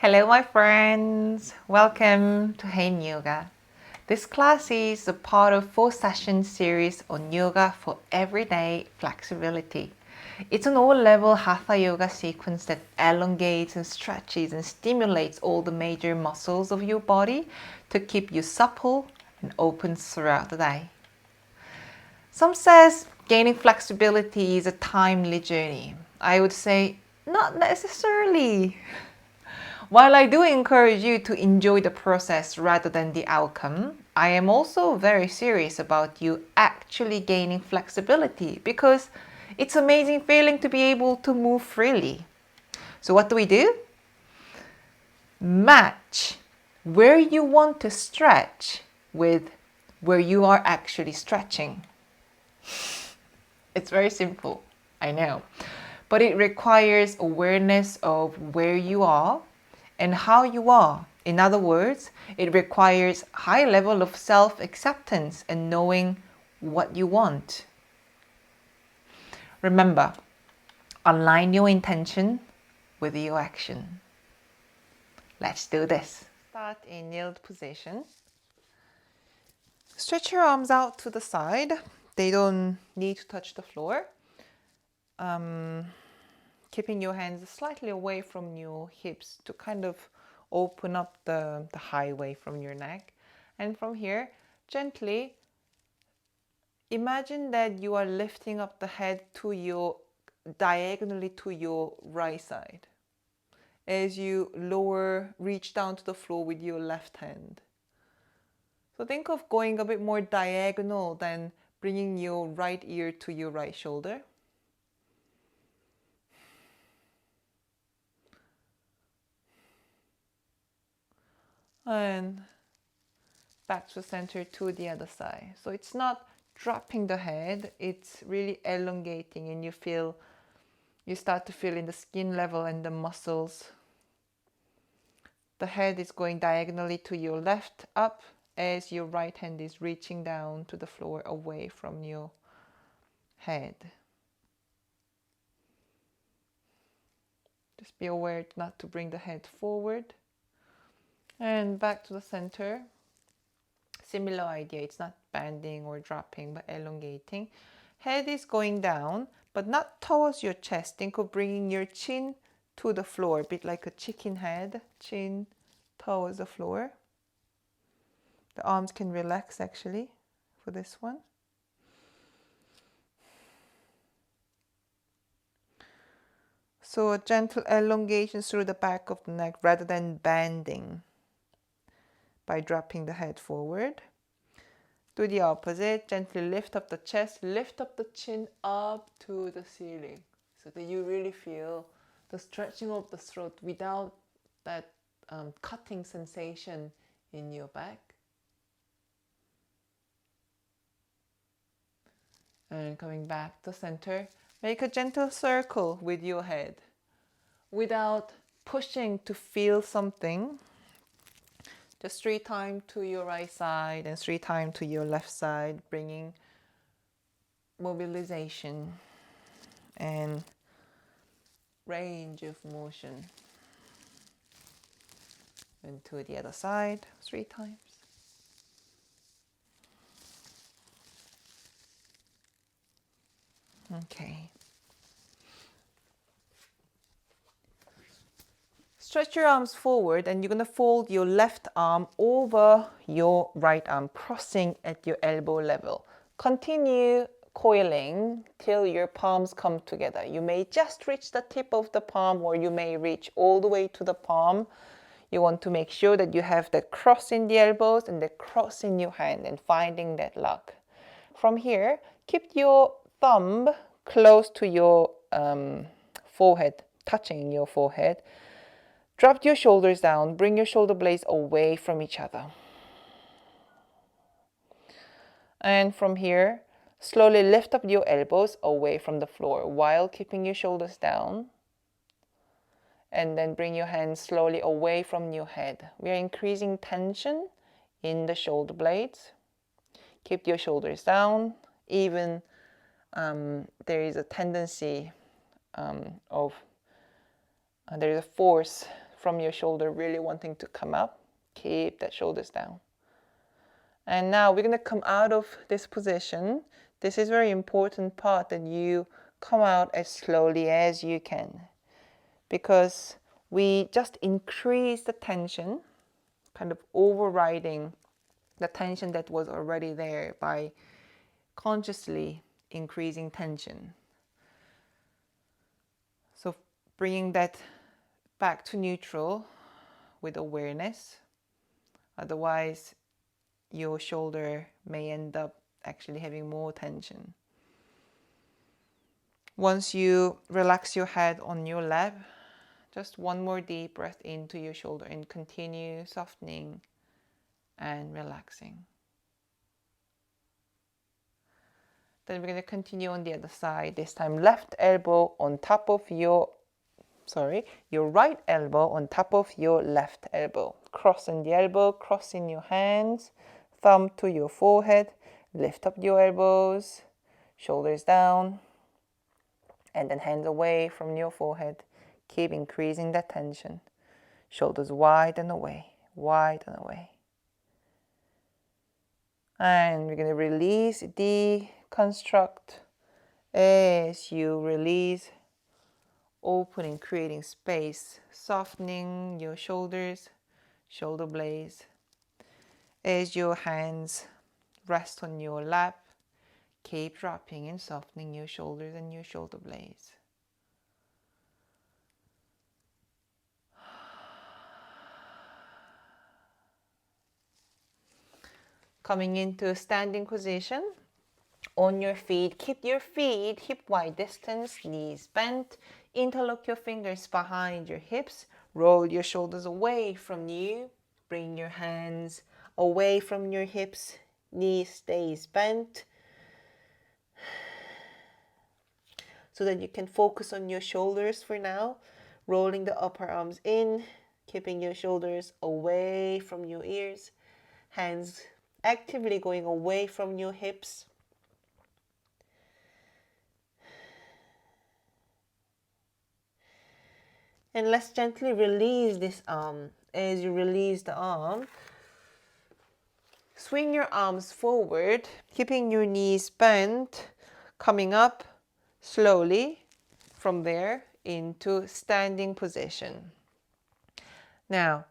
Hello my friends, welcome to Haein Yoga. This class is a part of 4-session series on yoga for everyday flexibility. It's an all-level Hatha Yoga sequence that elongates and stretches and stimulates all the major muscles of your body to keep you supple and open throughout the day. Some says gaining flexibility is a timely journey. I would say not necessarily. While I do encourage you to enjoy the process rather than the outcome, I am also very serious about you actually gaining flexibility because it's an amazing feeling to be able to move freely. So what do? Match where you want to stretch with where you are actually stretching. It's very simple, I know, but it requires awareness of where you are and how you are. In other words, it requires high level of self-acceptance and knowing what you want. Remember, align your intention with your action. Let's do this. Start in kneeled position. Stretch your arms out to the side. They don't need to touch the floor. Keeping your hands slightly away from your hips to kind of open up the highway from your neck. And from here, gently imagine that you are lifting up the head to your diagonally to your right side as you reach down to the floor with your left hand. So think of going a bit more diagonal than bringing your right ear to your right shoulder. And back to center to the other side. So it's not dropping the head, it's really elongating, and you start to feel in the skin level and the muscles. The head is going diagonally to your left up as your right hand is reaching down to the floor away from your head. Just be aware not to bring the head forward. And back to the center. Similar idea, it's not bending or dropping but elongating. Head is going down but not towards your chest. Think of bringing your chin to the floor, a bit like a chicken head, chin towards the floor. The arms can relax actually for this one. So a gentle elongation through the back of the neck rather than bending by dropping the head forward. Do the opposite. Gently lift up the chest, lift up the chin up to the ceiling so that you really feel the stretching of the throat without that cutting sensation in your back. And coming back to center, make a gentle circle with your head without pushing to feel something. Just 3 times to your right side and 3 times to your left side, bringing mobilization and range of motion. And to the other side, 3 times. Okay. Stretch your arms forward and you're going to fold your left arm over your right arm, crossing at your elbow level. Continue coiling till your palms come together. You may just reach the tip of the palm or you may reach all the way to the palm. You want to make sure that you have the cross in the elbows and the cross in your hand and finding that lock. From here, keep your thumb close to your forehead, touching your forehead. Drop your shoulders down, bring your shoulder blades away from each other. And from here, slowly lift up your elbows away from the floor while keeping your shoulders down. And then bring your hands slowly away from your head. We are increasing tension in the shoulder blades. Keep your shoulders down. Even there is a tendency there is a force from your shoulder really wanting to come up. Keep that shoulders down. And now we're going to come out of this position. This is very important part, that you come out as slowly as you can, because we just increase the tension, kind of overriding the tension that was already there by consciously increasing tension. So bringing that back to neutral with awareness. Otherwise, your shoulder may end up actually having more tension. Once you relax your head on your lap, just one more deep breath into your shoulder and continue softening and relaxing. Then we're going to continue on the other side. This time left elbow on top of your right elbow on top of your left elbow. Crossing the elbow, crossing your hands, thumb to your forehead, lift up your elbows, shoulders down, and then hands away from your forehead. Keep increasing that tension. Shoulders wide and away, wide and away. And we're going to release, deconstruct as you release, opening, creating space, softening your shoulders, shoulder blades. As your hands rest on your lap, keep dropping and softening your shoulders and your shoulder blades. Coming into a standing position on your feet. Keep your feet hip wide distance, knees bent. Interlock your fingers behind your hips. Roll your shoulders away from you. Bring your hands away from your hips. Knee stays bent, so that you can focus on your shoulders for now. Rolling the upper arms in, keeping your shoulders away from your ears. Hands actively going away from your hips. And let's gently release this arm. As you release the arm, swing your arms forward, keeping your knees bent, coming up slowly from there into standing position. Now,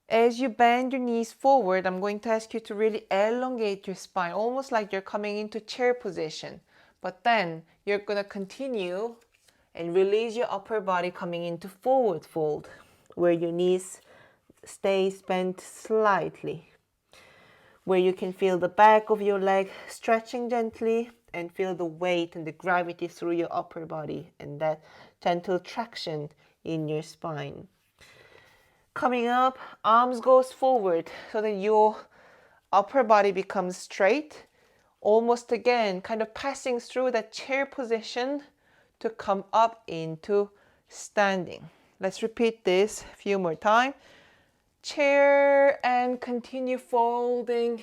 as you bend your knees forward, I'm going to ask you to really elongate your spine, almost like you're coming into chair position. But then you're going to continue and release your upper body coming into forward fold, where your knees stay bent slightly, where you can feel the back of your leg stretching gently and feel the weight and the gravity through your upper body and that gentle traction in your spine. Coming up, arms goes forward so that your upper body becomes straight, almost again kind of passing through that chair position to come up into standing. Let's repeat this a few more times. Chair and continue folding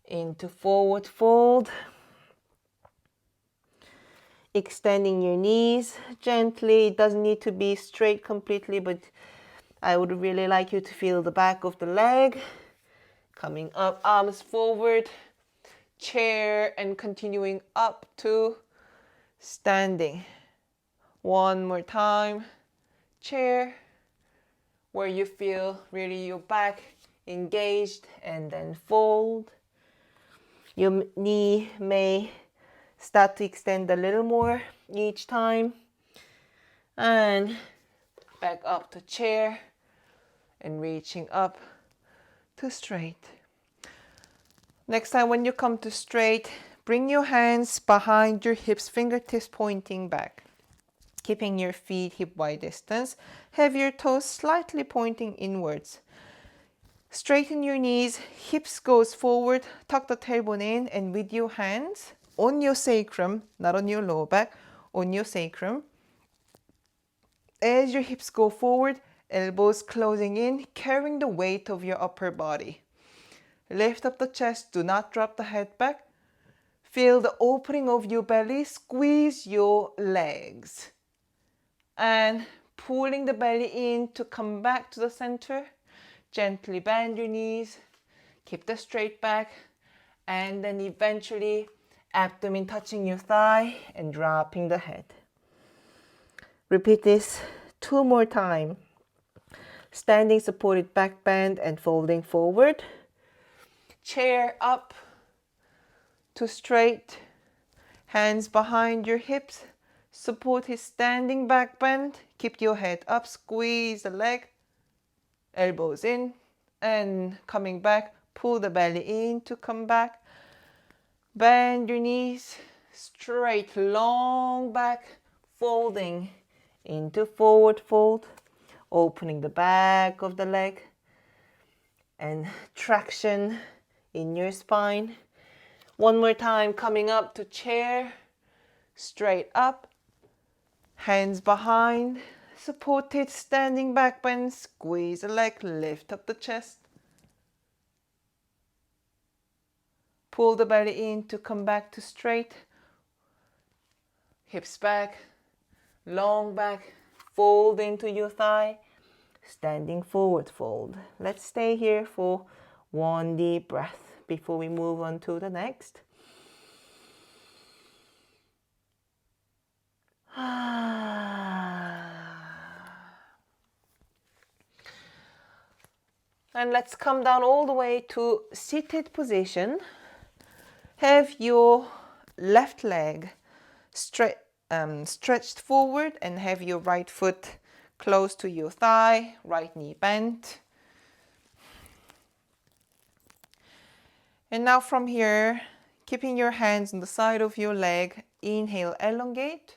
into forward fold. Extending your knees gently. It doesn't need to be straight completely, but I would really like you to feel the back of the leg. Coming up, arms forward, chair, and continuing up to standing. One more time, chair, where you feel really your back engaged, and then fold. Your knee may start to extend a little more each time. And back up to chair and reaching up to straight. Next time when you come to straight, bring your hands behind your hips, fingertips pointing back. Keeping your feet hip wide distance. Have your toes slightly pointing inwards. Straighten your knees, hips goes forward, tuck the tailbone in, and with your hands on your sacrum, not on your lower back, on your sacrum. As your hips go forward, elbows closing in, carrying the weight of your upper body. Lift up the chest, do not drop the head back. Feel the opening of your belly, squeeze your legs. And pulling the belly in to come back to the center. Gently bend your knees, keep the straight back, and then eventually abdomen touching your thigh and dropping the head. Repeat this 2 more times. Standing supported back bend and folding forward. Chair up to straight. Hands behind your hips. Support his standing back bend. Keep your head up. Squeeze the leg. Elbows in. And coming back. Pull the belly in to come back. Bend your knees. Straight, long back. Folding into forward fold. Opening the back of the leg. And traction in your spine. One more time, coming up to chair, straight up, hands behind, supported standing back bend, squeeze the leg, lift up the chest. Pull the belly in to come back to straight, hips back, long back, fold into your thigh, standing forward fold. Let's stay here for 1 deep breath before we move on to the next. And let's come down all the way to seated position. Have your left leg stretched forward and have your right foot close to your thigh, right knee bent. And now from here, keeping your hands on the side of your leg, inhale, elongate,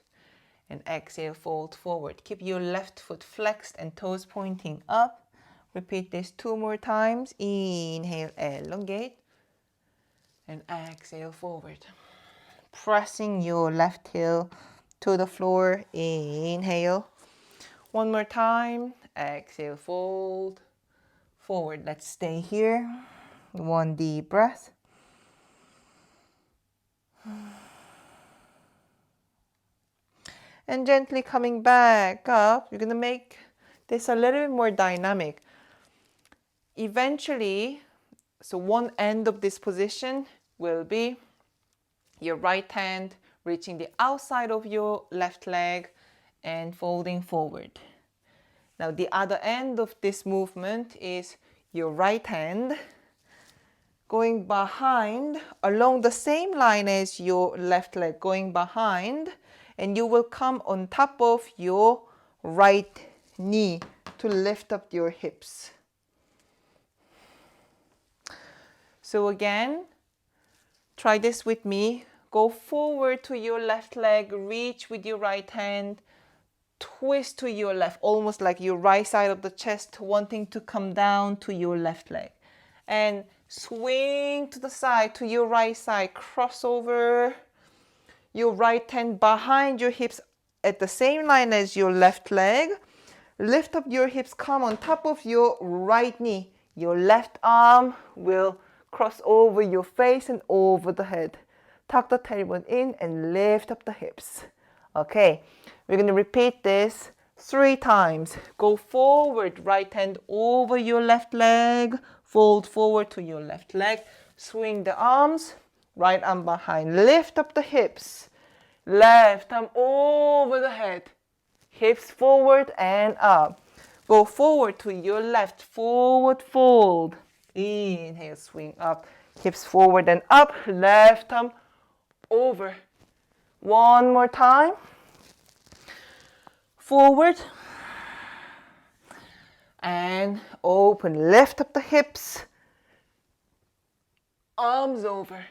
and exhale, fold forward. Keep your left foot flexed and toes pointing up. Repeat this 2 more times. Inhale, elongate, and exhale, forward. Pressing your left heel to the floor. Inhale. 1 more time. Exhale, fold forward. Let's stay here. 1 deep breath. And gently coming back up. You're going to make this a little bit more dynamic. Eventually, so one end of this position will be your right hand reaching the outside of your left leg and folding forward. Now the other end of this movement is your right hand going behind along the same line as your left leg, going behind, and you will come on top of your right knee to lift up your hips. So again, try this with me. Go forward to your left leg, reach with your right hand, twist to your left, almost like your right side of the chest wanting to come down to your left leg. And swing to the side, to your right side, cross over your right hand behind your hips at the same line as your left leg. Lift up your hips, come on top of your right knee. Your left arm will cross over your face and over the head. Tuck the tailbone in and lift up the hips. Okay, we're going to repeat this 3 times. Go forward, right hand over your left leg. Fold forward to your left leg. Swing the arms, right arm behind. Lift up the hips. Left arm over the head. Hips forward and up. Go forward to your left. Forward fold. Inhale, swing up. Hips forward and up. Left arm over. 1 more time. Forward. And open. Lift up the hips. Arms over.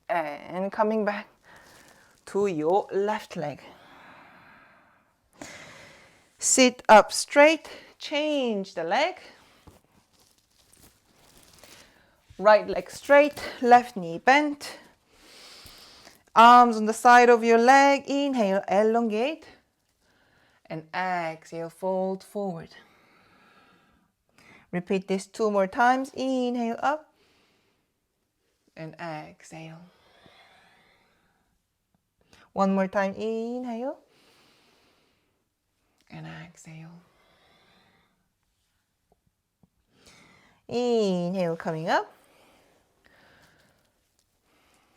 And coming back to your left leg. Sit up straight. Change the leg. Right leg straight. Left knee bent. Arms on the side of your leg. Inhale, elongate. And exhale, fold forward. Repeat this 2 more times. Inhale up. And exhale. 1 more time. Inhale. And Exhale. Inhale, coming up.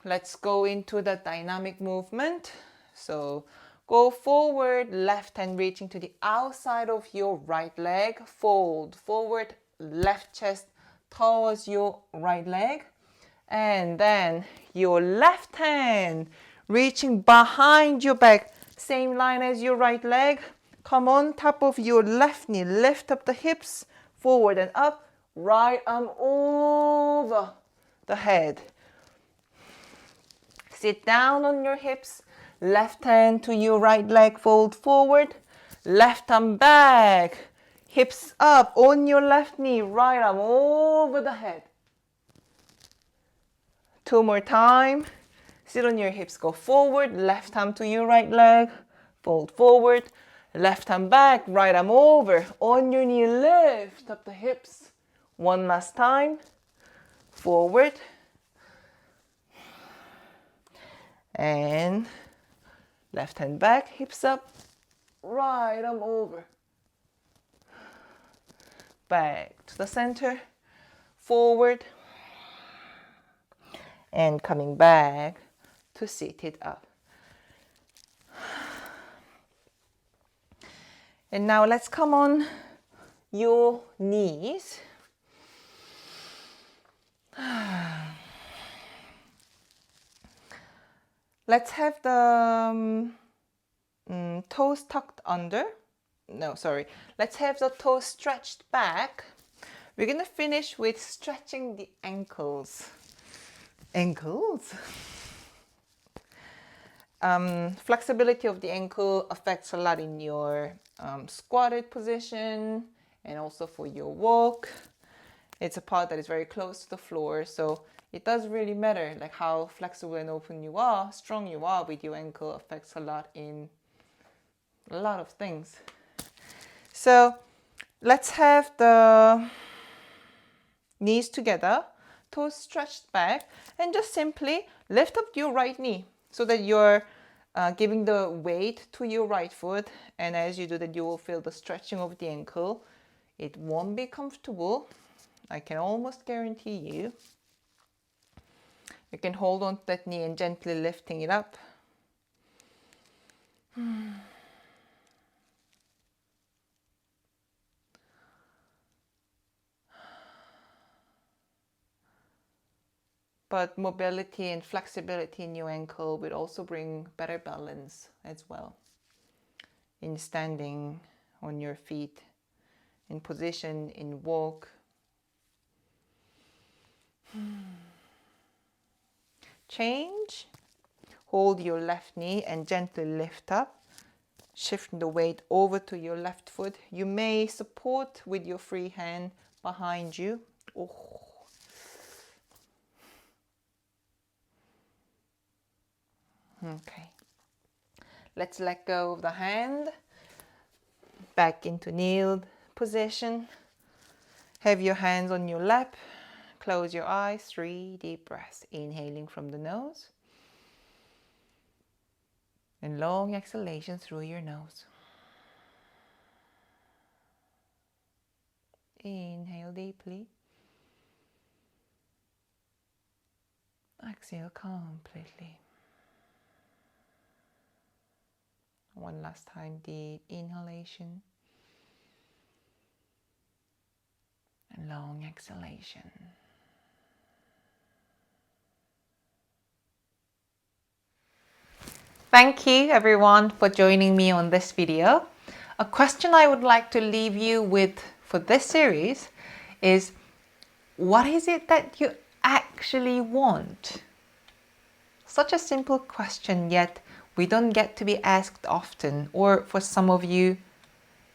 Let's go into the dynamic movement. So go forward, left hand reaching to the outside of your right leg. Fold forward, left chest towards your right leg. And then your left hand reaching behind your back. Same line as your right leg. Come on top of your left knee. Lift up the hips, forward and up. Right arm over the head. Sit down on your hips. Left hand to your right leg, fold forward. Left arm back. Hips up on your left knee. Right arm over the head. 2 more time. Sit on your hips, go forward. Left arm to your right leg. Fold forward. Left arm back, right arm over. On your knee, lift up the hips. 1 last time. Forward. And left hand back, hips up, right arm over. Back to the center, forward, and coming back to seated up. And now let's come on your knees. Let's have the toes tucked under. No, sorry. Let's have the toes stretched back. We're going to finish with stretching the ankles. Ankles? Flexibility of the ankle affects a lot in your squatted position and also for your walk. It's a part that is very close to the floor, so it does really matter, like how flexible and open you are, strong you are with your ankle affects a lot in a lot of things. So let's have the knees together, toes stretched back, and just simply lift up your right knee so that you're giving the weight to your right foot. And as you do that, you will feel the stretching of the ankle. It won't be comfortable, I can almost guarantee you. You can hold on to that knee and gently lifting it up. But mobility and flexibility in your ankle will also bring better balance as well. In standing on your feet, in position, in walk. Change. Hold your left knee and gently lift up. Shift the weight over to your left foot. You may support with your free hand behind you. Oh. Okay. Let's let go of the hand. Back into kneeled position. Have your hands on your lap. Close your eyes, 3 deep breaths. Inhaling from the nose. And long exhalation through your nose. Inhale deeply. Exhale completely. One last time, deep inhalation. And long exhalation. Thank you everyone for joining me on this video. A question I would like to leave you with for this series is, what is it that you actually want? Such a simple question, yet we don't get to be asked often, or for some of you,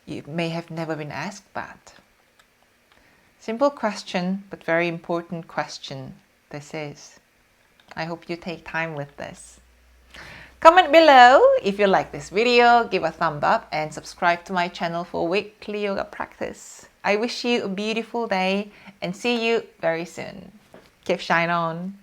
you may have never been asked that. Simple question, but very important question this is. I hope you take time with this. Comment below if you like this video, give a thumb up and subscribe to my channel for weekly yoga practice. I wish you a beautiful day and see you very soon. Keep shine on.